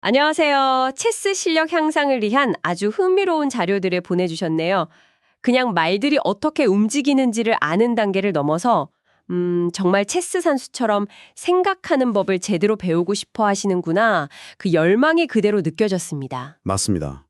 안녕하세요. 체스 실력 향상을 위한 아주 흥미로운 자료들을 보내주셨네요. 그냥 말들이 어떻게 움직이는지를 아는 단계를 넘어서 정말 체스 선수처럼 생각하는 법을 제대로 배우고 싶어 하시는구나. 그 열망이 그대로 느껴졌습니다. 맞습니다.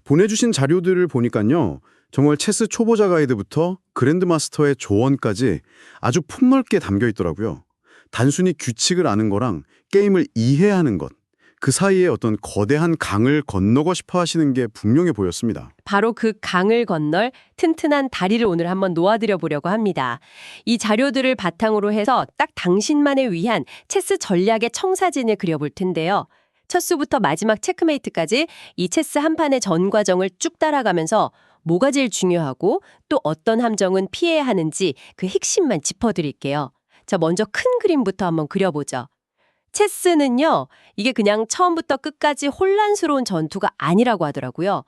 보내주신 자료들을 보니까요. 정말 체스 초보자 가이드부터 그랜드마스터의 조언까지 아주 폭넓게 담겨 있더라고요. 단순히 규칙을 아는 거랑 게임을 이해하는 것, 그 사이에 어떤 거대한 강을 건너고 싶어 하시는 게 분명해 보였습니다. 바로 그 강을 건널 튼튼한 다리를 오늘 한번 놓아드려 보려고 합니다. 이 자료들을 바탕으로 해서 딱 당신만을 위한 체스 전략의 청사진을 그려볼 텐데요. 첫 수부터 마지막 체크메이트까지 이 체스 한 판의 전 과정을 쭉 따라가면서 뭐가 제일 중요하고 또 어떤 함정은 피해야 하는지 그 핵심만 짚어드릴게요. 자, 먼저 큰 그림부터 한번 그려보죠. 체스는요, 이게 그냥 처음부터 끝까지 혼란스러운 전투가 아니라고 하더라고요.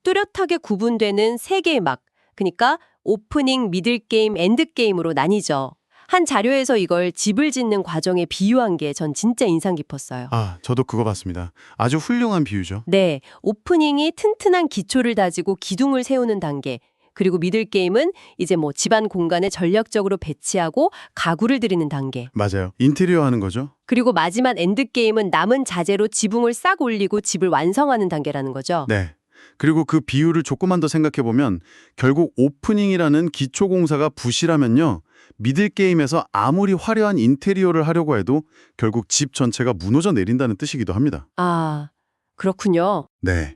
뚜렷하게 구분되는 세 개의 막, 그러니까 오프닝, 미들게임, 엔드게임으로 나뉘죠. 한 자료에서 이걸 집을 짓는 과정에 비유한 게 전 진짜 인상 깊었어요. 저도 그거 봤습니다. 아주 훌륭한 비유죠. 네, 오프닝이 튼튼한 기초를 다지고 기둥을 세우는 단계, 그리고 미들게임은 이제 뭐 집안 공간에 전략적으로 배치하고 가구를 들이는 단계. 맞아요. 인테리어 하는 거죠. 그리고 마지막 엔드게임은 남은 자재로 지붕을 싹 올리고 집을 완성하는 단계라는 거죠. 네. 그리고 그 비유를 조금만 더 생각해보면 결국 오프닝이라는 기초공사가 부실하면요. 미들게임에서 아무리 화려한 인테리어를 하려고 해도 결국 집 전체가 무너져 내린다는 뜻이기도 합니다. 아, 그렇군요. 네.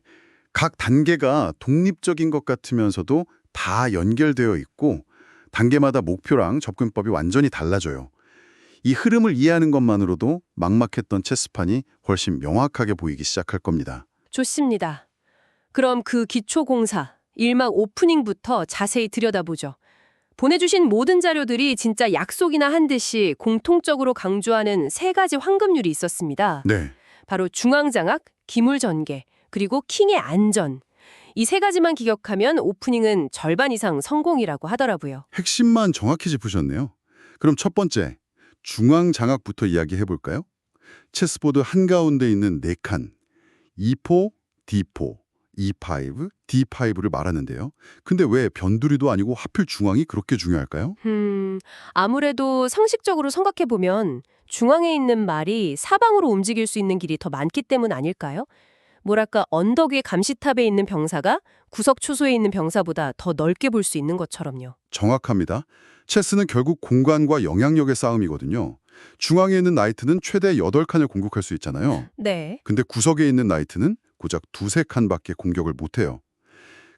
각 단계가 독립적인 것 같으면서도 다 연결되어 있고 단계마다 목표랑 접근법이 완전히 달라져요. 이 흐름을 이해하는 것만으로도 막막했던 체스판이 훨씬 명확하게 보이기 시작할 겁니다. 좋습니다. 그럼 그 기초 공사, 일막 오프닝부터 자세히 들여다보죠. 보내주신 모든 자료들이 진짜 약속이나 한 듯이 공통적으로 강조하는 세 가지 황금률이 있었습니다. 네. 바로 중앙장악, 기물전개, 그리고 킹의 안전. 이 세 가지만 기억하면 오프닝은 절반 이상 성공이라고 하더라고요. 핵심만 정확히 짚으셨네요. 그럼 첫 번째, 중앙 장악부터 이야기해 볼까요? 체스보드 한가운데 있는 4칸, E4, D4, E5, D5를 말하는데요. 근데 왜 변두리도 아니고 하필 중앙이 그렇게 중요할까요? 아무래도 상식적으로 생각해보면 중앙에 있는 말이 사방으로 움직일 수 있는 길이 더 많기 때문 아닐까요? 뭐랄까 언덕 위 감시탑에 있는 병사가 구석 초소에 있는 병사보다 더 넓게 볼 수 있는 것처럼요. 정확합니다. 체스는 결국 공간과 영향력의 싸움이거든요. 중앙에 있는 나이트는 최대 8칸을 공격할 수 있잖아요. 네. 근데 구석에 있는 나이트는 고작 2~3칸밖에 공격을 못해요.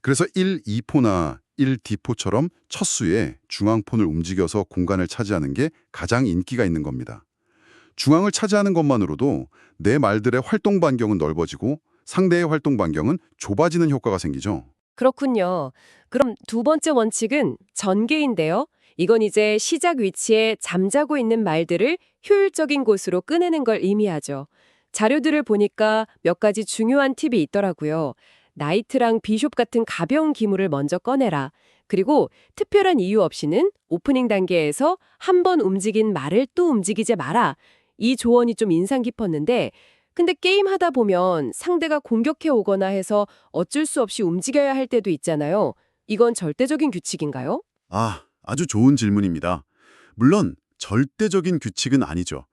그래서 1, 2포나 1, D포처럼 첫 수에 중앙폰을 움직여서 공간을 차지하는 게 가장 인기가 있는 겁니다. 중앙을 차지하는 것만으로도 내 말들의 활동 반경은 넓어지고 상대의 활동 반경은 좁아지는 효과가 생기죠. 그렇군요. 그럼 두 번째 원칙은 전개인데요. 이건 이제 시작 위치에 잠자고 있는 말들을 효율적인 곳으로 꺼내는 걸 의미하죠. 자료들을 보니까 몇 가지 중요한 팁이 있더라고요. 나이트랑 비숍 같은 가벼운 기물을 먼저 꺼내라. 그리고 특별한 이유 없이는 오프닝 단계에서 한 번 움직인 말을 또 움직이지 마라. 이 조언이 좀 인상 깊었는데 근데 게임 하다 보면 상대가 공격해 오거나 해서 어쩔 수 없이 움직여야 할 때도 있잖아요. 이건 절대적인 규칙인가요? 아주 좋은 질문입니다. 물론 절대적인 규칙은 아니죠.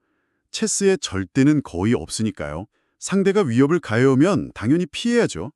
체스의 절대는 거의 없으니까요. 상대가 위협을 가해오면 당연히 피해야죠.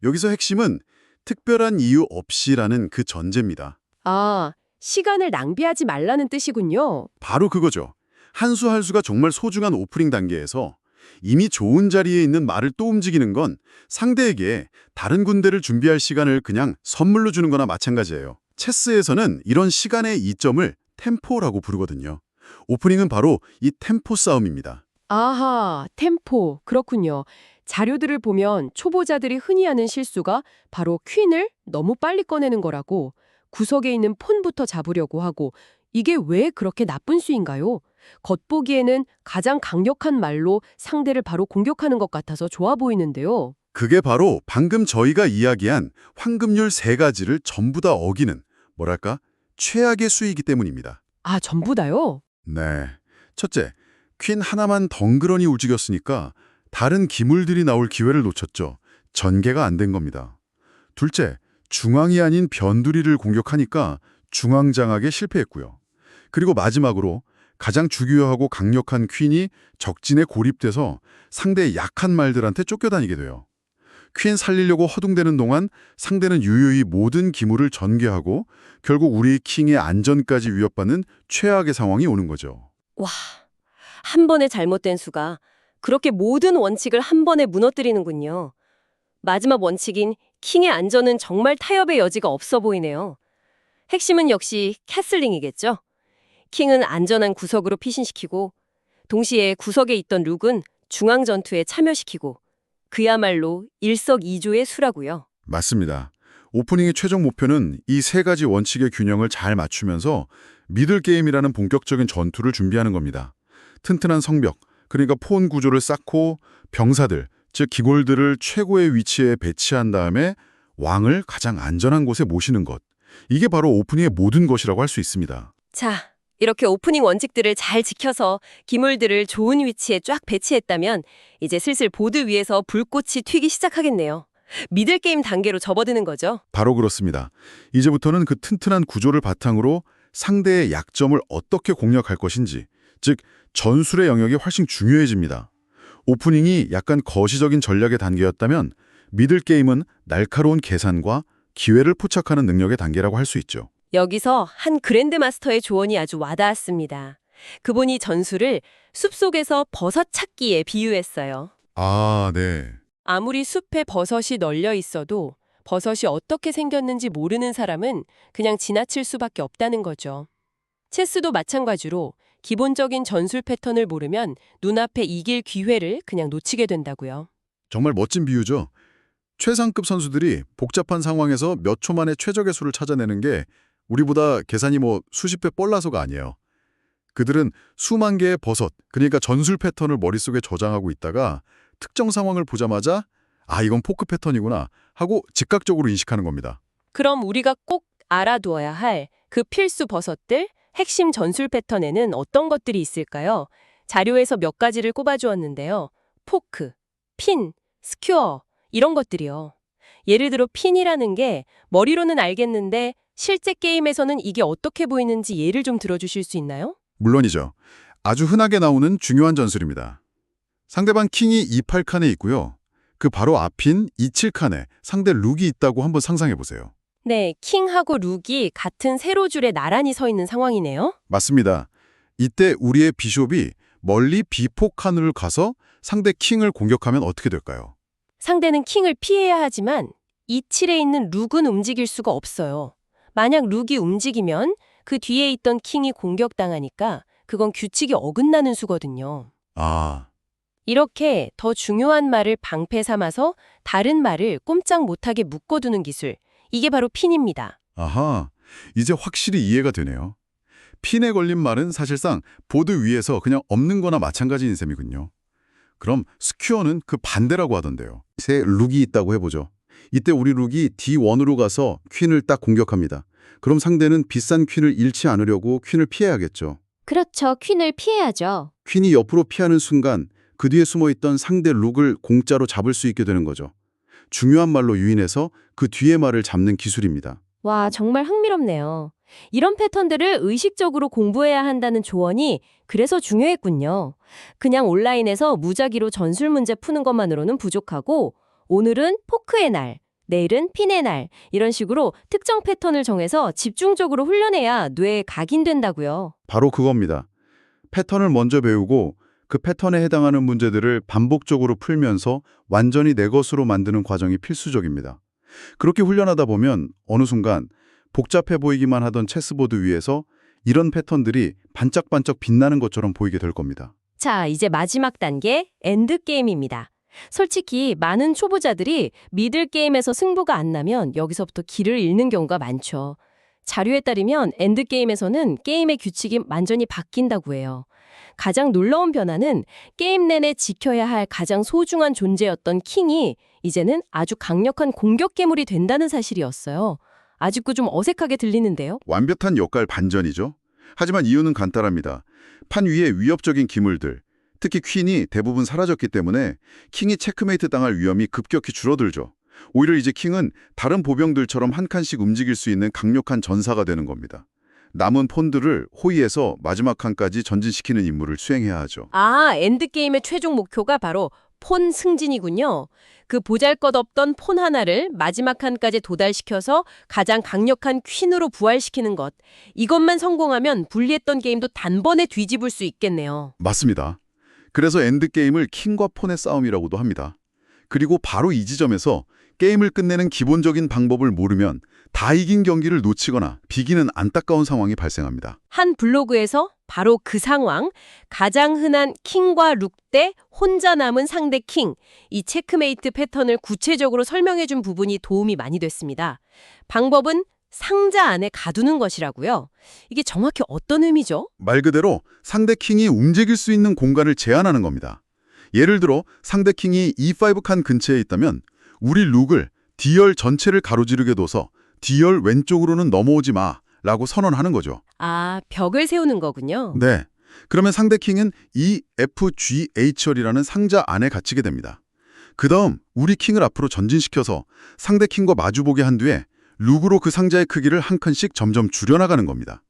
여기서 핵심은 특별한 이유 없이라는 그 전제입니다. 아, 시간을 낭비하지 말라는 뜻이군요. 바로 그거죠. 한 수 한 수가 정말 소중한 오프닝 단계에서 이미 좋은 자리에 있는 말을 또 움직이는 건 상대에게 다른 군대를 준비할 시간을 그냥 선물로 주는 거나 마찬가지예요. 체스에서는 이런 시간의 이점을 템포라고 부르거든요. 오프닝은 바로 이 템포 싸움입니다. 아하, 템포. 그렇군요. 자료들을 보면 초보자들이 흔히 하는 실수가 바로 퀸을 너무 빨리 꺼내는 거라고 구석에 있는 폰부터 잡으려고 하고 이게 왜 그렇게 나쁜 수인가요? 겉보기에는 가장 강력한 말로 상대를 바로 공격하는 것 같아서 좋아 보이는데요. 그게 바로 방금 저희가 이야기한 황금률 3가지를 전부 다 어기는 뭐랄까 최악의 수이기 때문입니다. 아, 전부 다요? 네. 첫째, 퀸 하나만 덩그러니 움직였으니까 다른 기물들이 나올 기회를 놓쳤죠. 전개가 안 된 겁니다. 둘째, 중앙이 아닌 변두리를 공격하니까 중앙장악에 실패했고요. 그리고 마지막으로 가장 주요하고 강력한 퀸이 적진에 고립돼서 상대의 약한 말들한테 쫓겨다니게 돼요. 퀸 살리려고 허둥대는 동안 상대는 유유히 모든 기물을 전개하고 결국 우리 킹의 안전까지 위협받는 최악의 상황이 오는 거죠. 와, 한 번의 잘못된 수가 그렇게 모든 원칙을 한 번에 무너뜨리는군요. 마지막 원칙인 킹의 안전은 정말 타협의 여지가 없어 보이네요. 핵심은 역시 캐슬링이겠죠. 킹은 안전한 구석으로 피신시키고 동시에 구석에 있던 룩은 중앙 전투에 참여시키고 그야말로 일석이조의 수라고요. 맞습니다. 오프닝의 최종 목표는 이 세 가지 원칙의 균형을 잘 맞추면서 미들게임이라는 본격적인 전투를 준비하는 겁니다. 튼튼한 성벽, 그러니까 폰 구조를 쌓고 병사들, 즉 기골들을 최고의 위치에 배치한 다음에 왕을 가장 안전한 곳에 모시는 것. 이게 바로 오프닝의 모든 것이라고 할 수 있습니다. 자, 이렇게 오프닝 원칙들을 잘 지켜서 기물들을 좋은 위치에 쫙 배치했다면 이제 슬슬 보드 위에서 불꽃이 튀기 시작하겠네요. 미들게임 단계로 접어드는 거죠. 바로 그렇습니다. 이제부터는 그 튼튼한 구조를 바탕으로 상대의 약점을 어떻게 공략할 것인지, 즉 전술의 영역이 훨씬 중요해집니다. 오프닝이 약간 거시적인 전략의 단계였다면 미들게임은 날카로운 계산과 기회를 포착하는 능력의 단계라고 할 수 있죠. 여기서 한 그랜드마스터의 조언이 아주 와닿았습니다. 그분이 전술을 숲속에서 버섯 찾기에 비유했어요. 아, 네. 아무리 숲에 버섯이 널려 있어도 버섯이 어떻게 생겼는지 모르는 사람은 그냥 지나칠 수밖에 없다는 거죠. 체스도 마찬가지로 기본적인 전술 패턴을 모르면 눈앞에 이길 기회를 그냥 놓치게 된다고요. 정말 멋진 비유죠. 최상급 선수들이 복잡한 상황에서 몇 초 만에 최적의 수를 찾아내는 게 우리보다 계산이 수십 배 빨라서가 아니에요. 그들은 수만 개의 버섯, 그러니까 전술 패턴을 머릿속에 저장하고 있다가 특정 상황을 보자마자 아, 이건 포크 패턴이구나 하고 즉각적으로 인식하는 겁니다. 그럼 우리가 꼭 알아두어야 할 그 필수 버섯들, 핵심 전술 패턴에는 어떤 것들이 있을까요? 자료에서 몇 가지를 꼽아주었는데요. 포크, 핀, 스큐어 이런 것들이요. 예를 들어 핀이라는 게 머리로는 알겠는데 실제 게임에서는 이게 어떻게 보이는지 예를 좀 들어주실 수 있나요? 물론이죠. 아주 흔하게 나오는 중요한 전술입니다. 상대방 킹이 28칸에 있고요. 그 바로 앞인 27칸에 상대 룩이 있다고 한번 상상해 보세요. 네, 킹하고 룩이 같은 세로 줄에 나란히 서 있는 상황이네요. 맞습니다. 이때 우리의 비숍이 멀리 비포 칸으로 가서 상대 킹을 공격하면 어떻게 될까요? 상대는 킹을 피해야 하지만 이 칠에 있는 룩은 움직일 수가 없어요. 만약 룩이 움직이면 그 뒤에 있던 킹이 공격당하니까 그건 규칙이 어긋나는 수거든요. 아, 이렇게 더 중요한 말을 방패 삼아서 다른 말을 꼼짝 못하게 묶어두는 기술. 이게 바로 핀입니다. 아하, 이제 확실히 이해가 되네요. 핀에 걸린 말은 사실상 보드 위에서 그냥 없는 거나 마찬가지인 셈이군요. 그럼 스큐어는 그 반대라고 하던데요. 새 룩이 있다고 해보죠. 이때 우리 룩이 D1으로 가서 퀸을 딱 공격합니다. 그럼 상대는 비싼 퀸을 잃지 않으려고 퀸을 피해야겠죠. 그렇죠. 퀸을 피해야죠. 퀸이 옆으로 피하는 순간 그 뒤에 숨어있던 상대 룩을 공짜로 잡을 수 있게 되는 거죠. 중요한 말로 유인해서 그 뒤에 말을 잡는 기술입니다. 와, 정말 흥미롭네요. 이런 패턴들을 의식적으로 공부해야 한다는 조언이 그래서 중요했군요. 그냥 온라인에서 무작위로 전술 문제 푸는 것만으로는 부족하고 오늘은 포크의 날, 내일은 핀의 날 이런 식으로 특정 패턴을 정해서 집중적으로 훈련해야 뇌에 각인된다고요. 바로 그겁니다. 패턴을 먼저 배우고 그 패턴에 해당하는 문제들을 반복적으로 풀면서 완전히 내 것으로 만드는 과정이 필수적입니다. 그렇게 훈련하다 보면 어느 순간 복잡해 보이기만 하던 체스보드 위에서 이런 패턴들이 반짝반짝 빛나는 것처럼 보이게 될 겁니다. 자, 이제 마지막 단계 엔드게임입니다. 솔직히 많은 초보자들이 미들게임에서 승부가 안 나면 여기서부터 길을 잃는 경우가 많죠. 자료에 따르면 엔드게임에서는 게임의 규칙이 완전히 바뀐다고 해요. 가장 놀라운 변화는 게임 내내 지켜야 할 가장 소중한 존재였던 킹이 이제는 아주 강력한 공격 괴물이 된다는 사실이었어요. 아직도 좀 어색하게 들리는데요. 완벽한 역할 반전이죠. 하지만 이유는 간단합니다. 판 위에 위협적인 기물들, 특히 퀸이 대부분 사라졌기 때문에 킹이 체크메이트 당할 위험이 급격히 줄어들죠. 오히려 이제 킹은 다른 보병들처럼 한 칸씩 움직일 수 있는 강력한 전사가 되는 겁니다. 남은 폰들을 호위해서 마지막 칸까지 전진시키는 임무를 수행해야 하죠. 아, 엔드게임의 최종 목표가 바로 폰 승진이군요. 그 보잘것없던 폰 하나를 마지막 칸까지 도달시켜서 가장 강력한 퀸으로 부활시키는 것. 이것만 성공하면 불리했던 게임도 단번에 뒤집을 수 있겠네요. 맞습니다. 그래서 엔드게임을 킹과 폰의 싸움이라고도 합니다. 그리고 바로 이 지점에서 게임을 끝내는 기본적인 방법을 모르면 다 이긴 경기를 놓치거나 비기는 안타까운 상황이 발생합니다. 한 블로그에서 바로 그 상황, 가장 흔한 킹과 룩 대 혼자 남은 상대 킹, 이 체크메이트 패턴을 구체적으로 설명해준 부분이 도움이 많이 됐습니다. 방법은 상자 안에 가두는 것이라고요. 이게 정확히 어떤 의미죠? 말 그대로 상대 킹이 움직일 수 있는 공간을 제한하는 겁니다. 예를 들어 상대 킹이 E5 칸 근처에 있다면 우리 룩을 D열 전체를 가로지르게 둬서 D열 왼쪽으로는 넘어오지 마 라고 선언하는 거죠. 아, 벽을 세우는 거군요. 네. 그러면 상대 킹은 E, F, G, H열이라는 상자 안에 갇히게 됩니다. 그 다음 우리 킹을 앞으로 전진시켜서 상대 킹과 마주보게 한 뒤에 룩으로 그 상자의 크기를 한 칸씩 점점 줄여나가는 겁니다.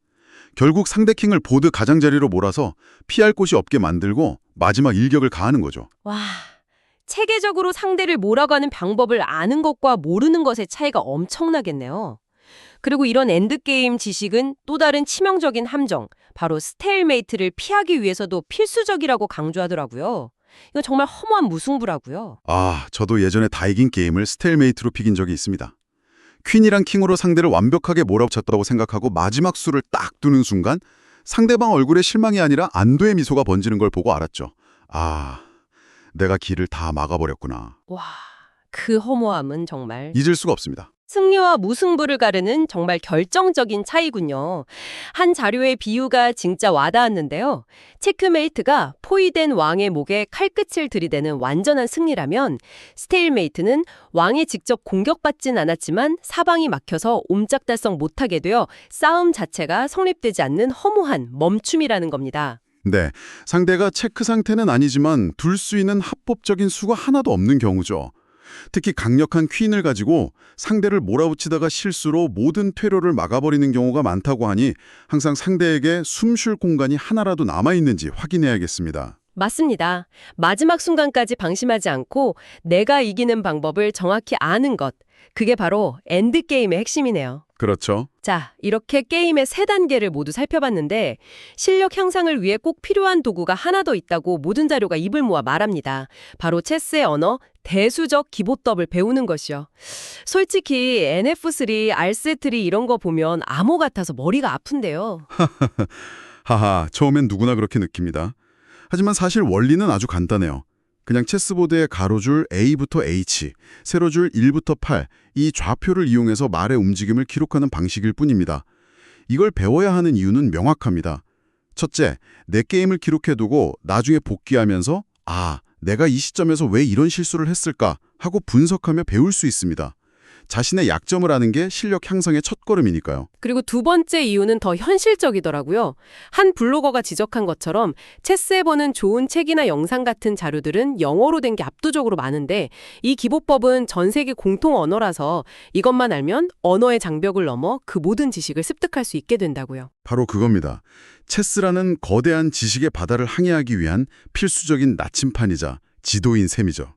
결국 상대 킹을 보드 가장자리로 몰아서 피할 곳이 없게 만들고 마지막 일격을 가하는 거죠. 와, 체계적으로 상대를 몰아가는 방법을 아는 것과 모르는 것의 차이가 엄청나겠네요. 그리고 이런 엔드게임 지식은 또 다른 치명적인 함정, 바로 스테일메이트를 피하기 위해서도 필수적이라고 강조하더라고요. 이건 정말 허무한 무승부라고요. 아, 저도 예전에 다 이긴 게임을 스테일메이트로 피긴 적이 있습니다. 퀸이랑 킹으로 상대를 완벽하게 몰아붙였다고 생각하고 마지막 수를 딱 두는 순간 상대방 얼굴에 실망이 아니라 안도의 미소가 번지는 걸 보고 알았죠. 아, 내가 길을 다 막아버렸구나. 와, 그 허무함은 정말 잊을 수가 없습니다. 승리와 무승부를 가르는 정말 결정적인 차이군요. 한 자료의 비유가 진짜 와닿았는데요. 체크메이트가 포위된 왕의 목에 칼끝을 들이대는 완전한 승리라면 스테일메이트는 왕이 직접 공격받진 않았지만 사방이 막혀서 옴짝달싹 못하게 되어 싸움 자체가 성립되지 않는 허무한 멈춤이라는 겁니다. 네, 상대가 체크 상태는 아니지만 둘 수 있는 합법적인 수가 하나도 없는 경우죠. 특히 강력한 퀸을 가지고 상대를 몰아붙이다가 실수로 모든 퇴로를 막아버리는 경우가 많다고 하니 항상 상대에게 숨 쉴 공간이 하나라도 남아있는지 확인해야겠습니다. 맞습니다. 마지막 순간까지 방심하지 않고 내가 이기는 방법을 정확히 아는 것. 그게 바로 엔드게임의 핵심이네요. 그렇죠. 자, 이렇게 게임의 세 단계를 모두 살펴봤는데 실력 향상을 위해 꼭 필요한 도구가 하나 더 있다고 모든 자료가 입을 모아 말합니다. 바로 체스의 언어, 대수적 기보법을 배우는 것이요. 솔직히 NF3, R3 이런 거 보면 암호 같아서 머리가 아픈데요. 하하, 처음엔 누구나 그렇게 느낍니다. 하지만 사실 원리는 아주 간단해요. 그냥 체스보드의 가로줄 A부터 H, 세로줄 1부터 8, 이 좌표를 이용해서 말의 움직임을 기록하는 방식일 뿐입니다. 이걸 배워야 하는 이유는 명확합니다. 첫째, 내 게임을 기록해두고 나중에 복귀하면서 아, 내가 이 시점에서 왜 이런 실수를 했을까 하고 분석하며 배울 수 있습니다. 자신의 약점을 아는 게 실력 향상의 첫걸음이니까요. 그리고 두 번째 이유는 더 현실적이더라고요. 한 블로거가 지적한 것처럼 체스에 보는 좋은 책이나 영상 같은 자료들은 영어로 된 게 압도적으로 많은데 이 기보법은 전 세계 공통 언어라서 이것만 알면 언어의 장벽을 넘어 그 모든 지식을 습득할 수 있게 된다고요. 바로 그겁니다. 체스라는 거대한 지식의 바다를 항해하기 위한 필수적인 나침판이자 지도인 셈이죠.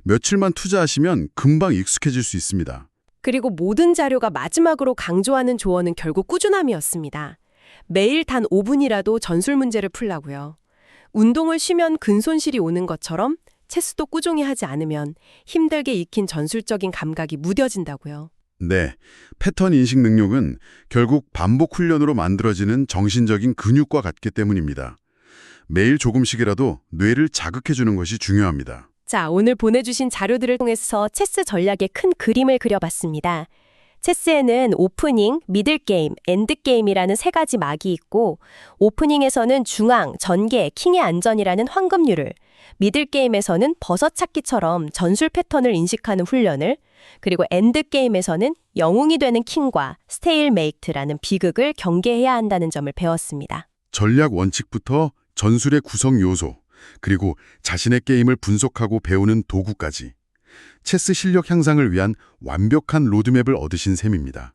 며칠만 투자하시면 금방 익숙해질 수 있습니다. 그리고 모든 자료가 마지막으로 강조하는 조언은 결국 꾸준함이었습니다. 매일 단 5분이라도 전술 문제를 풀라고요. 운동을 쉬면 근손실이 오는 것처럼 체스도 꾸준히 하지 않으면 힘들게 익힌 전술적인 감각이 무뎌진다고요. 네, 패턴 인식 능력은 결국 반복 훈련으로 만들어지는 정신적인 근육과 같기 때문입니다. 매일 조금씩이라도 뇌를 자극해주는 것이 중요합니다. 자, 오늘 보내주신 자료들을 통해서 체스 전략의 큰 그림을 그려봤습니다. 체스에는 오프닝, 미들게임, 엔드게임이라는 세 가지 막이 있고 오프닝에서는 중앙, 전개, 킹의 안전이라는 황금률을, 미들게임에서는 버섯찾기처럼 전술 패턴을 인식하는 훈련을, 그리고 엔드게임에서는 영웅이 되는 킹과 스테일메이트라는 비극을 경계해야 한다는 점을 배웠습니다. 전략 원칙부터 전술의 구성 요소, 그리고 자신의 게임을 분석하고 배우는 도구까지. 체스 실력 향상을 위한 완벽한 로드맵을 얻으신 셈입니다.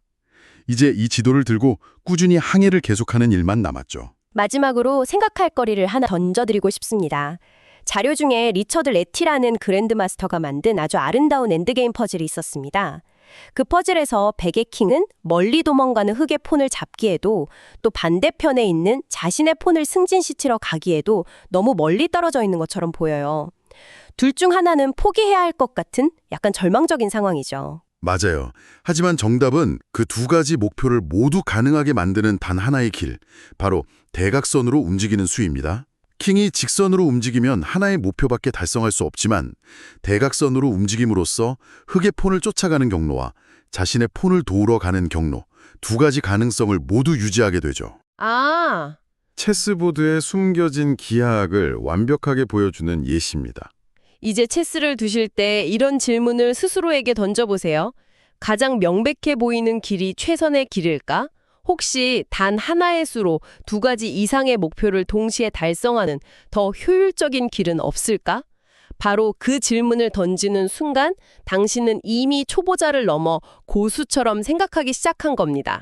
이제 이 지도를 들고 꾸준히 항해를 계속하는 일만 남았죠. 마지막으로 생각할 거리를 하나 던져드리고 싶습니다. 자료 중에 리처드 레티라는 그랜드마스터가 만든 아주 아름다운 엔드게임 퍼즐이 있었습니다. 그 퍼즐에서 백의 킹은 멀리 도망가는 흑의 폰을 잡기에도 또 반대편에 있는 자신의 폰을 승진시키러 가기에도 너무 멀리 떨어져 있는 것처럼 보여요. 둘 중 하나는 포기해야 할 것 같은 약간 절망적인 상황이죠. 맞아요. 하지만 정답은 그 두 가지 목표를 모두 가능하게 만드는 단 하나의 길, 바로 대각선으로 움직이는 수입니다. 킹이 직선으로 움직이면 하나의 목표밖에 달성할 수 없지만 대각선으로 움직임으로써 흑의 폰을 쫓아가는 경로와 자신의 폰을 도우러 가는 경로, 두 가지 가능성을 모두 유지하게 되죠. 아, 체스보드에 숨겨진 기하학을 완벽하게 보여주는 예시입니다. 이제 체스를 두실 때 이런 질문을 스스로에게 던져보세요. 가장 명백해 보이는 길이 최선의 길일까? 혹시 단 하나의 수로 두 가지 이상의 목표를 동시에 달성하는 더 효율적인 길은 없을까? 바로 그 질문을 던지는 순간 당신은 이미 초보자를 넘어 고수처럼 생각하기 시작한 겁니다.